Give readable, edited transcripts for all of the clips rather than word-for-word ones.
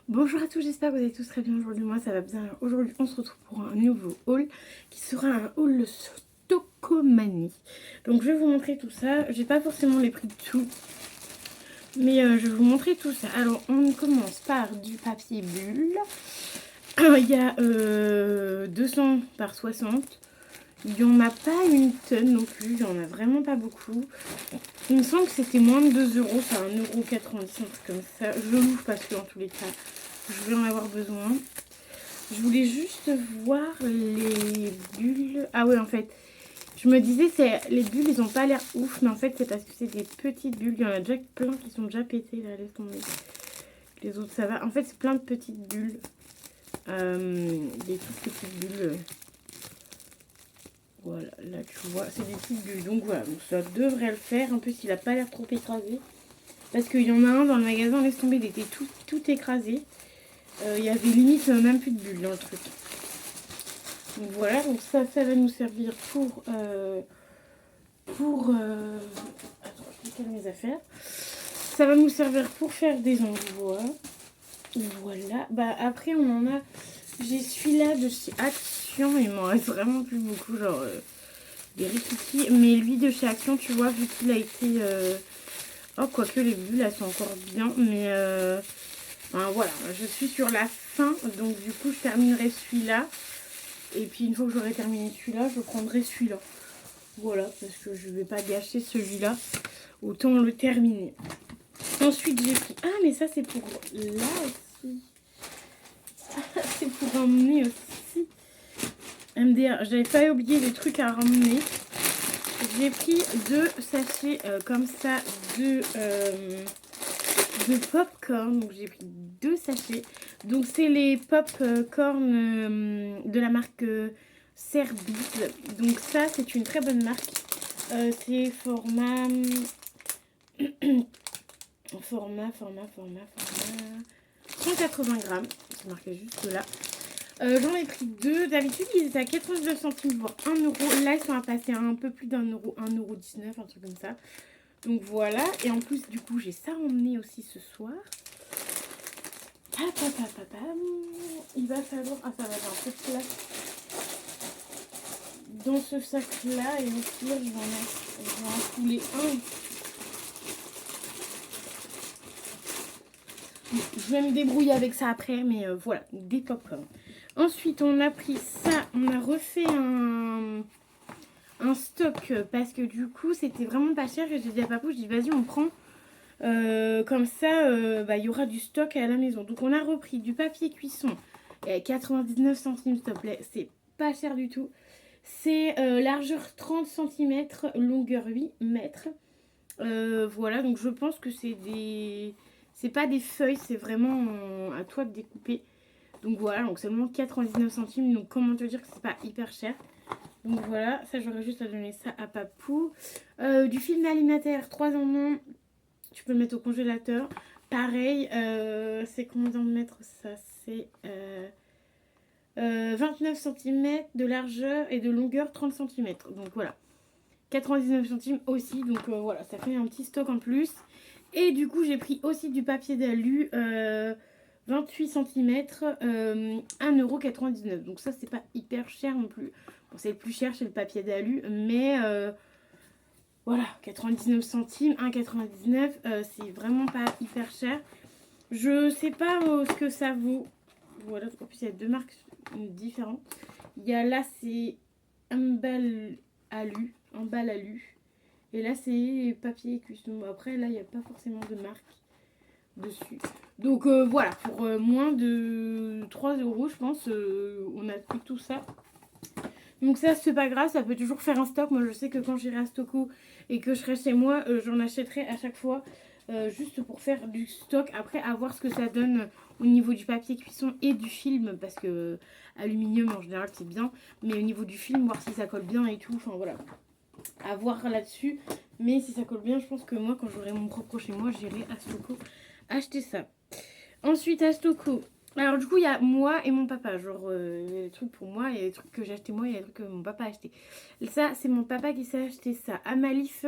Bonjour à tous, j'espère que vous allez tous très bien aujourd'hui. Moi ça va bien. Aujourd'hui on se retrouve pour un nouveau haul qui sera un haul Stockomanie. Donc je vais vous montrer tout ça. J'ai pas forcément les prix de tout, mais je vais vous montrer tout ça. Alors on commence par du papier bulle. Il y a 200 par 60. Il n'y en a pas une tonne non plus, il n'y en a vraiment pas beaucoup. Il me semble que c'était moins de 2 euros, c'est 1,90 €, un truc comme ça. Je l'ouvre parce que en tous les cas, je vais en avoir besoin. Je voulais juste voir les bulles. Ah ouais, en fait, je me disais, les bulles, ils ont pas l'air ouf, mais en fait, c'est parce que c'est des petites bulles. Il y en a déjà plein qui sont déjà pétées, là, laisse tomber. Les autres, ça va. En fait, c'est plein de petites bulles. Des toutes petites bulles. Voilà, là tu vois, c'est des petites bulles. Donc voilà, donc ça devrait le faire. En plus, il a pas l'air trop écrasé. Parce qu'il y en a un dans le magasin, laisse tomber, il était tout écrasé. Il y avait limite même plus de bulles dans le truc. Donc voilà, donc ça va nous servir pour... Attends, je vais caler mes affaires. Ça va nous servir pour faire des envois. Voilà. Bah après, on en a... J'ai celui-là de chez Action. Il m'en reste vraiment plus beaucoup, genre... des rikiki. Mais lui de chez Action, tu vois, vu qu'il a été... Oh, quoique les bulles, elles sont encore bien. Mais... Enfin, voilà, je suis sur la fin. Donc du coup, je terminerai celui-là. Et puis une fois que j'aurai terminé celui-là, je prendrai celui-là. Voilà, parce que je ne vais pas gâcher celui-là. Autant le terminer. Ensuite, j'ai pris... Ah, mais ça, c'est pour là aussi. C'est pour emmener aussi. MDR. J'avais pas oublié les trucs à ramener. J'ai pris 2 sachets comme ça de popcorn. Donc j'ai pris 2 sachets. Donc c'est les popcorn de la marque Cerbise. Donc ça c'est une très bonne marque. C'est format 180 grammes. C'est marqué juste là. J'en ai pris 2. D'habitude, ils étaient à 99 centimes, voire 1 euro. Là, ils sont à passer à un peu plus d'1 euro, 1,19 €, un truc comme ça. Donc voilà. Et en plus, du coup, j'ai ça emmené aussi ce soir. Il va falloir... Ah, ça va être un peu de place dans ce sac-là. Et au pire, je vais en couler un. Je vais me débrouiller avec ça après, mais voilà, des popcorn. Ensuite, on a pris ça, on a refait un stock parce que du coup, c'était vraiment pas cher. Et j'ai dit à Papou, je dis vas-y, on prend. Comme ça, il y aura du stock à la maison. Donc, on a repris du papier cuisson. 99 centimes, s'il te plaît. C'est pas cher du tout. C'est largeur 30 cm, longueur 8 mètres. Voilà, donc je pense que c'est des... C'est pas des feuilles, c'est vraiment à toi de découper. Donc voilà, donc seulement 99 centimes. Donc comment te dire que c'est pas hyper cher. Donc voilà, ça j'aurais juste à donner ça à Papou. Du film alimentaire 3 en 1. Tu peux le mettre au congélateur. Pareil, c'est combien de mètres ça? C'est 29 cm de largeur et de longueur 30 cm. Donc voilà. 99 centimes aussi, donc voilà, ça fait un petit stock en plus. Et du coup, j'ai pris aussi du papier d'alu, 28 cm, 1,99 €. Donc ça, c'est pas hyper cher non plus. Bon, c'est le plus cher chez le papier d'alu, mais voilà, 99 centimes, 1,99 €, c'est vraiment pas hyper cher. Je sais pas ce que ça vaut. Voilà, en plus, il y a 2 marques différentes. Il y a là, c'est Embal Alu. Et là, c'est papier cuisson. Après, là, il n'y a pas forcément de marque dessus. Donc, voilà, pour moins de 3 €, je pense, on a pris tout ça. Donc ça, c'est pas grave, ça peut toujours faire un stock. Moi, je sais que quand j'irai à Stocko et que je serai chez moi, j'en achèterai à chaque fois. Juste pour faire du stock. Après, à voir ce que ça donne au niveau du papier cuisson et du film. Parce que aluminium, en général, c'est bien. Mais au niveau du film, voir si ça colle bien et tout. Enfin, voilà. À voir là-dessus. Mais si ça colle bien, je pense que moi, quand j'aurai mon propre chez moi, j'irai à Stocko acheter ça. Ensuite, à Stocko. Alors, du coup, il y a moi et mon papa. Genre, il y a des trucs pour moi, il y a des trucs que j'ai acheté moi, il y a des trucs que mon papa a acheté. Ça, c'est mon papa qui s'est acheté ça. Amalif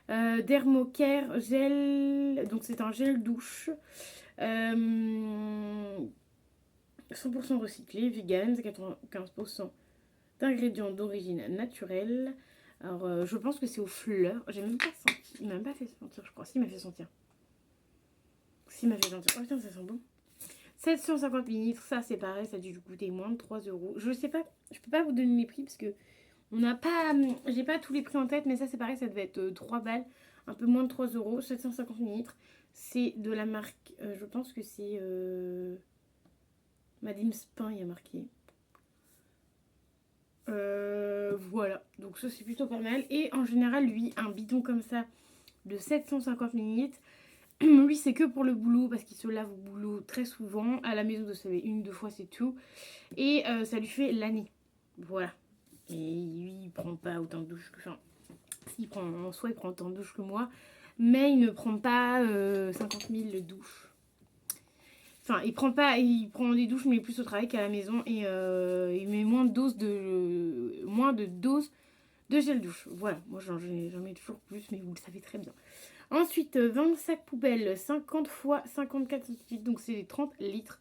Dermocare gel. Donc, c'est un gel douche. 100% recyclé, vegan, 95% d'ingrédients d'origine naturelle. Alors, je pense que c'est aux fleurs. J'ai même pas senti. Il m'a même pas fait sentir, je crois. Si, il m'a fait sentir. Si, il m'a fait sentir. Oh putain, ça sent bon. 750 ml, ça c'est pareil, ça a dû coûter moins de 3 euros. Je sais pas, je peux pas vous donner les prix parce que on n'a pas, j'ai pas tous les prix en tête, mais ça c'est pareil, ça devait être 3 balles, un peu moins de 3 euros, 750 ml. C'est de la marque, je pense que c'est Madame Spin, il y a marqué. Voilà, donc ça c'est plutôt pas mal. Et en général, lui, un bidon comme ça de 750 ml, lui c'est que pour le boulot parce qu'il se lave au boulot très souvent. À la maison, vous savez, 1-2 fois c'est tout. Et ça lui fait l'année. Voilà. Et lui, il prend pas autant de douches que... Enfin, s'il prend en soi, il prend autant de douches que moi. Mais il ne prend pas 50 000 douches. Enfin, il prend des douches, mais plus au travail qu'à la maison. Et il met moins de doses de gel douche. Voilà, moi j'en mets toujours plus, mais vous le savez très bien. Ensuite, 20 sacs poubelles, 50 x 54 centilitres, donc c'est 30 litres.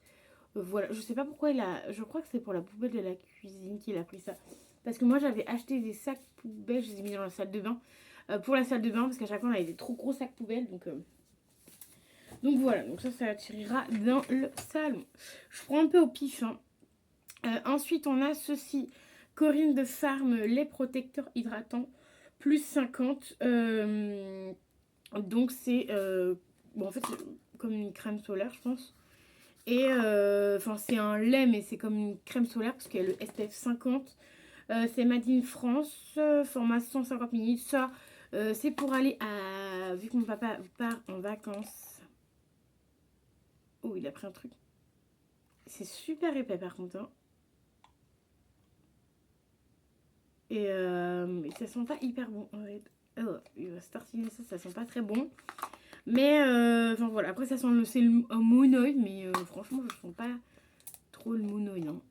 Voilà, je sais pas pourquoi je crois que c'est pour la poubelle de la cuisine qu'il a pris ça. Parce que moi j'avais acheté des sacs poubelles, je les ai mis dans la salle de bain. Pour la salle de bain, parce qu'à chaque fois on avait des trop gros sacs poubelles, donc voilà, donc ça attirera dans le salon. Je prends un peu au pif. Hein. Ensuite, on a ceci. Corinne de Farm, lait protecteur hydratant, plus 50. Donc c'est... bon, en fait, c'est comme une crème solaire, je pense. Et enfin, c'est un lait, mais c'est comme une crème solaire, parce qu'il y a le SPF 50. C'est Made in France, format 150 ml. Ça, c'est pour aller à... Vu que mon papa part en vacances... Oh, il a pris un truc. C'est super épais par contre. Hein. Et ça sent pas hyper bon en fait. Oh, il va se tartiner ça sent pas très bon. Mais enfin voilà, après ça sent un monoïde, mais franchement je sens pas trop le monoïde. Hein.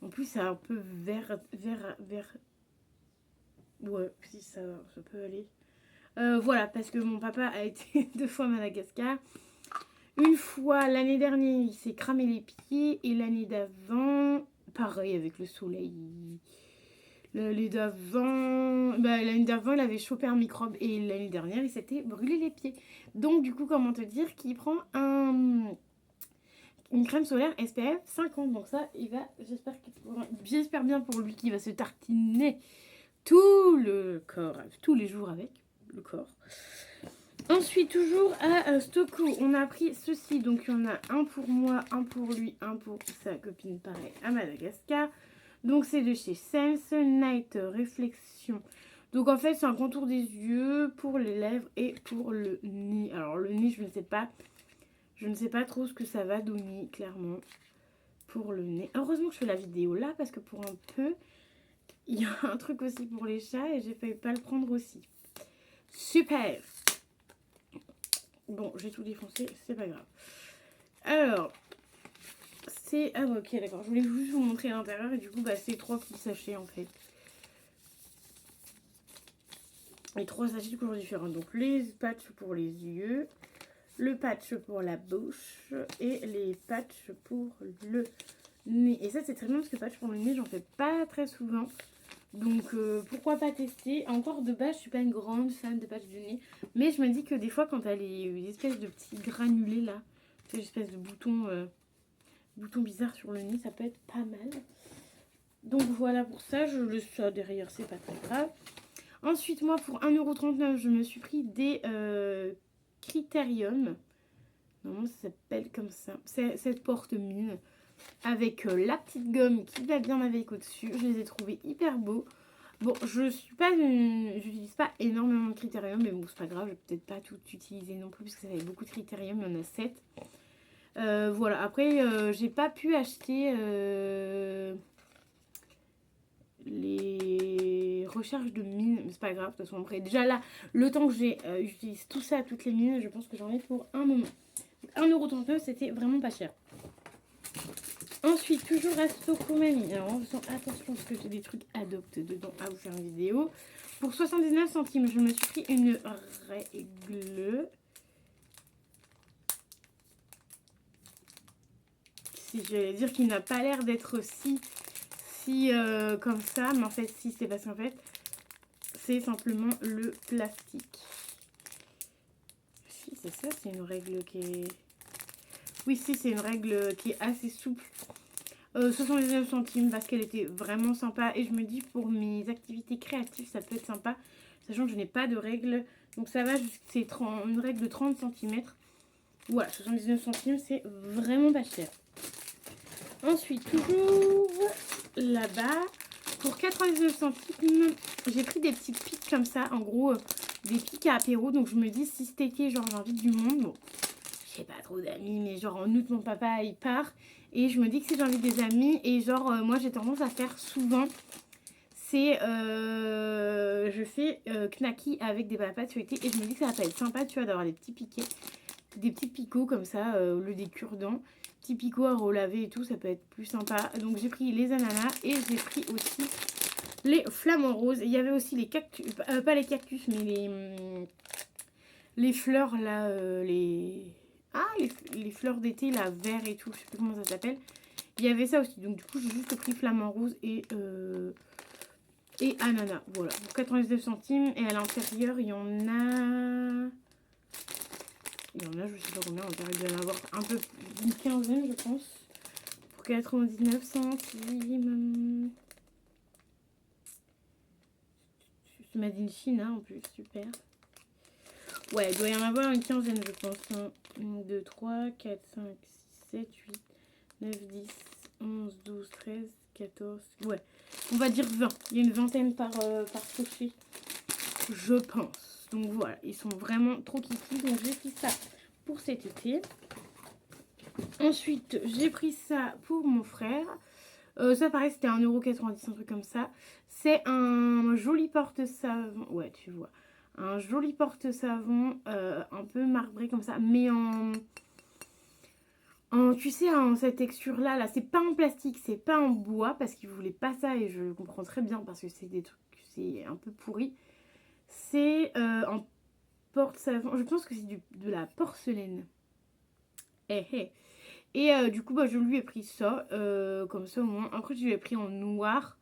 En plus c'est un peu vert. Ouais, si ça peut aller. Voilà, parce que mon papa a été 2 fois à Madagascar. Une fois l'année dernière, il s'est cramé les pieds. Et l'année d'avant, pareil avec le soleil. L'année d'avant, il avait chopé un microbe. Et l'année dernière, il s'était brûlé les pieds. Donc, du coup, comment te dire qu'il prend une crème solaire SPF 50. Donc ça, j'espère bien pour lui qu'il va se tartiner tout le corps, tous les jours avec le corps. Ensuite, toujours à Stocko, on a pris ceci. Donc, il y en a un pour moi, un pour lui, un pour sa copine, pareil, à Madagascar. Donc, c'est de chez Sense Night Réflexion. Donc, en fait, c'est un contour des yeux pour les lèvres et pour le nez. Alors, le nez, je ne sais pas. Je ne sais pas trop ce que ça va donner, clairement, pour le nez. Heureusement que je fais la vidéo là, parce que pour un peu, il y a un truc aussi pour les chats et j'ai failli pas le prendre aussi. Super! Bon, j'ai tout défoncé, c'est pas grave. Alors, c'est... Ah ok, d'accord. Je voulais juste vous montrer l'intérieur et du coup, c'est 3 petits sachets en fait. Et 3 sachets de couleurs différentes. Donc, les patchs pour les yeux, le patch pour la bouche et les patchs pour le nez. Et ça, c'est très bien parce que patch pour le nez, j'en fais pas très souvent. Donc, pourquoi pas tester. Encore de base, je suis pas une grande fan de patch du nez. Mais je me dis que des fois, quand t'as les espèces de petits granulés là, ces espèces de boutons bizarres sur le nez, ça peut être pas mal. Donc voilà pour ça, je le sors derrière, c'est pas très grave. Ensuite, moi, pour 1,39 €, je me suis pris des Critérium. Normalement, ça s'appelle comme ça. C'est cette porte-mine. Avec la petite gomme qui va bien avec au-dessus. Je les ai trouvés hyper beaux. Bon, j'utilise pas énormément de critérium, mais bon, c'est pas grave, je vais peut-être pas tout utiliser non plus, parce que ça avait beaucoup de critérium, il y en a 7. Voilà, après, j'ai pas pu acheter les recherches de mines, mais c'est pas grave, de toute façon, après, déjà là, le temps que j'utilise tout ça, toutes les mines, je pense que j'en ai pour un moment. 1,39 €, c'était vraiment pas cher. Ensuite, toujours à Stocko Mamie. Alors, attention parce que j'ai des trucs adoptes dedans à vous faire une vidéo. Pour 79 centimes, je me suis pris une règle. si j'allais dire qu'il n'a pas l'air d'être si comme ça, mais en fait si, c'est parce qu'en fait c'est simplement le plastique. Si c'est ça, c'est une règle qui est... Oui, si, c'est une règle qui est assez souple. 79 centimes parce qu'elle était vraiment sympa. Et je me dis, pour mes activités créatives, ça peut être sympa. Sachant que je n'ai pas de règle. Donc ça va, c'est une règle de 30 cm. Voilà, 79 centimes, c'est vraiment pas cher. Ensuite, toujours là-bas, pour 99 centimes, j'ai pris des petites piques comme ça. En gros, des piques à apéro. Donc je me dis, si cet été, genre, j'invite du monde, bon, j'ai pas trop d'amis, mais genre en août, mon papa, il part. Et je me dis que si j'invite des amis, et genre, moi, j'ai tendance à faire souvent, c'est, je fais knacky avec des patates feuilletées. Et je me dis que ça va pas être sympa, tu vois, d'avoir des petits piquets, des petits picots comme ça, au lieu des cure-dents. Petits picots à relaver et tout, ça peut être plus sympa. Donc j'ai pris les ananas et j'ai pris aussi les flamants roses. Il y avait aussi les cactus, pas les cactus, mais les fleurs là, les fleurs d'été, là, vert et tout, je sais plus comment ça s'appelle. Il y avait ça aussi, donc du coup j'ai juste pris flamant rose et ananas. Voilà, pour 99 centimes. Et à l'intérieur, il y en a... je sais pas combien, on dirait d'en avoir un peu une quinzaine, je pense. Pour 99 centimes. C'est made in Chine, hein, en plus, super. Ouais, il doit y en avoir une quinzaine, je pense. 1, 2, 3, 4, 5, 6, 7, 8, 9, 10, 11, 12, 13, 14... Ouais, on va dire 20. Il y a une vingtaine par sachet, je pense. Donc voilà, ils sont vraiment trop kiki. Donc j'ai pris ça pour cet été. Ensuite, j'ai pris ça pour mon frère. Ça, pareil, c'était 1,90 €, un truc comme ça. C'est un joli porte-savon. Ouais, tu vois. Un joli porte-savon un peu marbré comme ça. Mais tu sais, en cette texture-là, là, c'est pas en plastique, c'est pas en bois. Parce qu'il voulait pas ça et je comprends très bien parce que c'est des trucs, c'est un peu pourri. C'est en porte-savon. Je pense que c'est de la porcelaine. Eh, eh. Et du coup, bah, je lui ai pris ça, comme ça au moins. Après, je lui ai pris en noir,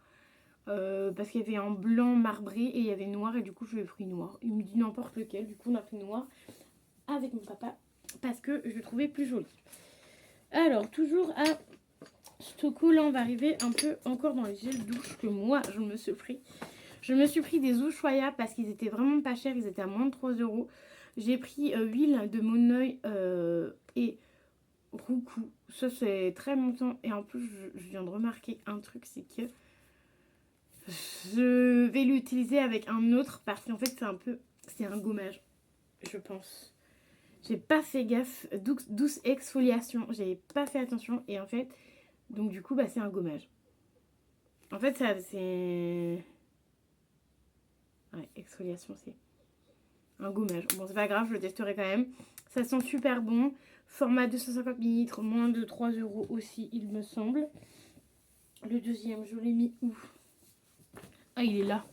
parce qu'il y avait en blanc marbré et il y avait noir. Et du coup, je lui ai pris noir. Il me dit n'importe lequel. Du coup, on a pris noir avec mon papa, parce que je le trouvais plus joli. Alors, toujours à Stocco, là, on va arriver un peu encore dans les gels douche que moi, je me suis pris. Je me suis pris des Ushuaïa parce qu'ils étaient vraiment pas chers. Ils étaient à moins de 3 €. J'ai pris huile de Monoi et Roucou. Ça, c'est très longtemps. Et en plus, je viens de remarquer un truc, c'est que je vais l'utiliser avec un autre parce qu'en fait, c'est un gommage, je pense. J'ai pas fait gaffe. Douce exfoliation. J'ai pas fait attention. Et en fait, donc du coup, bah, c'est un gommage. En fait, ça, c'est... Ouais, exfoliation, c'est un gommage. Bon, c'est pas grave, je le testerai quand même. Ça sent super bon. Format 250 ml, moins de 3 € aussi, il me semble. Le deuxième, je l'ai mis où? Ah, il est là.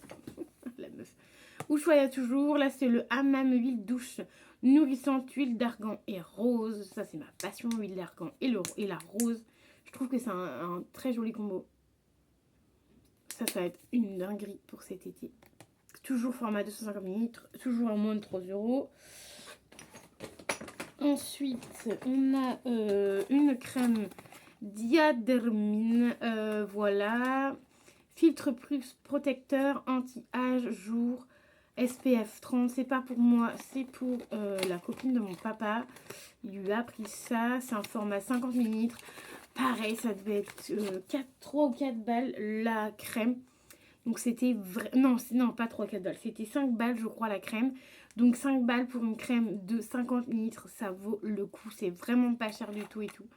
La meuf. Ushuaïa toujours. Là, c'est le hammam huile douche nourrissante, huile d'argan et rose. Ça, c'est ma passion, huile d'argan et la rose. Je trouve que c'est un très joli combo. Ça va être une dinguerie pour cet été. Toujours format 250 ml, toujours à moins de 3 €. Ensuite, on a une crème Diadermine. Voilà. Filtre plus protecteur anti-âge jour SPF 30. C'est pas pour moi, c'est pour la copine de mon papa. Il lui a pris ça. C'est un format 50 ml. Pareil, ça devait être 3 ou 4 balles la crème. Donc c'était non, pas 3 4 balles. C'était 5 balles, je crois, la crème. Donc 5 balles pour une crème de 50 ml, ça vaut le coup. C'est vraiment pas cher du tout et tout.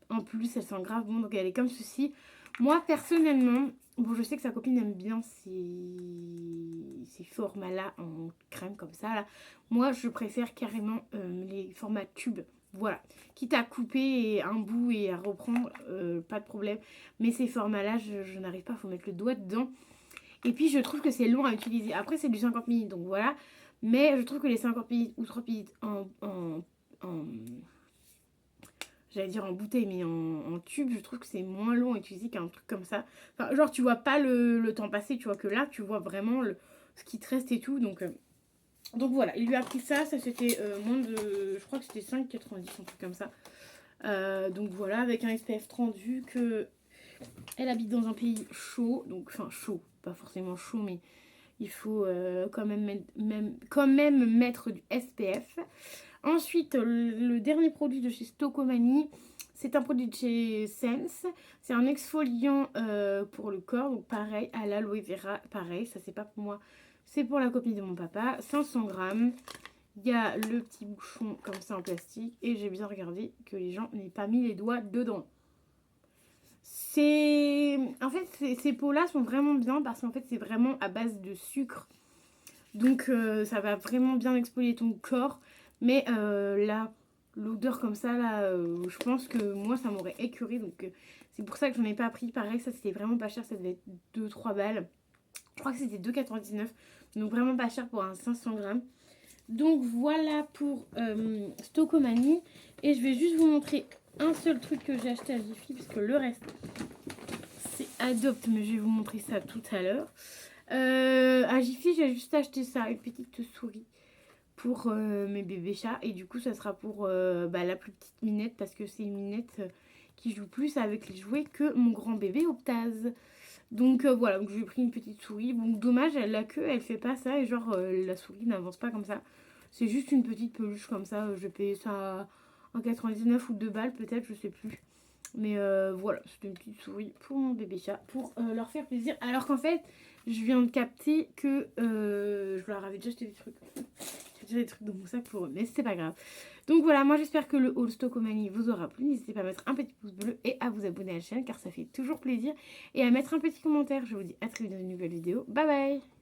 En plus, elle sent grave bon. Donc elle est comme ceci. Moi, personnellement, bon, je sais que sa copine aime bien ces formats-là en crème comme ça. Là. Moi, je préfère carrément les formats tubes. Voilà. Quitte à couper un bout et à reprendre, pas de problème. Mais ces formats-là, je n'arrive pas. Il faut mettre le doigt dedans. Et puis, je trouve que c'est long à utiliser. Après, c'est du 50 ml, donc voilà. Mais je trouve que les 50 ml ou 30 ml j'allais dire en bouteille, mais en tube, je trouve que c'est moins long à utiliser qu'un truc comme ça. Enfin, genre, tu vois pas le temps passer, tu vois que là, tu vois vraiment ce qui te reste et tout. Donc voilà, il lui a pris ça, ça c'était moins de, je crois que c'était 5,90, un truc comme ça. Donc voilà, avec un SPF 30, vu que elle habite dans un pays chaud, donc enfin chaud, pas forcément chaud, mais il faut quand même mettre du SPF. Ensuite, le dernier produit de chez Stocomanie, c'est un produit de chez Sense. C'est un exfoliant pour le corps, donc pareil, à l'aloe vera, pareil, ça c'est pas pour moi, c'est pour la copine de mon papa, 500 grammes. Il y a le petit bouchon comme ça en plastique et j'ai bien regardé que les gens n'aient pas mis les doigts dedans. En fait, ces pots-là sont vraiment bien parce qu'en fait, c'est vraiment à base de sucre. Donc, ça va vraiment bien exfolier ton corps. Mais là, l'odeur comme ça, là, je pense que moi, ça m'aurait écœuré. Donc, c'est pour ça que j'en ai pas pris. Pareil, ça, c'était vraiment pas cher. Ça devait être 2-3 balles. Je crois que c'était 2,99. Donc, vraiment pas cher pour un 500 grammes. Donc, voilà pour Stocomanie. Et je vais juste vous montrer un seul truc que j'ai acheté à Jiffy. Parce que le reste, c'est Adopt. Mais je vais vous montrer ça tout à l'heure. À Jiffy, j'ai juste acheté ça, une petite souris pour mes bébés chats. Et du coup, ça sera pour la plus petite Minette parce que c'est une Minette qui joue plus avec les jouets que mon grand bébé Optase. Donc voilà, donc j'ai pris une petite souris. Bon, dommage, la queue, elle fait pas ça et genre la souris n'avance pas comme ça. C'est juste une petite peluche comme ça. Je vais payer ça en 99 ou 2 balles peut-être, je sais plus. Mais voilà, c'est une petite souris pour mon bébé chat, pour leur faire plaisir. Alors qu'en fait, je viens de capter que je leur avais déjà acheté des trucs. J'ai déjà des trucs dans mon sac pour eux, mais c'est pas grave. Donc voilà, moi j'espère que le haul Stocomanie vous aura plu. N'hésitez pas à mettre un petit pouce bleu et à vous abonner à la chaîne car ça fait toujours plaisir. Et à mettre un petit commentaire. Je vous dis à très vite dans une nouvelle vidéo. Bye bye!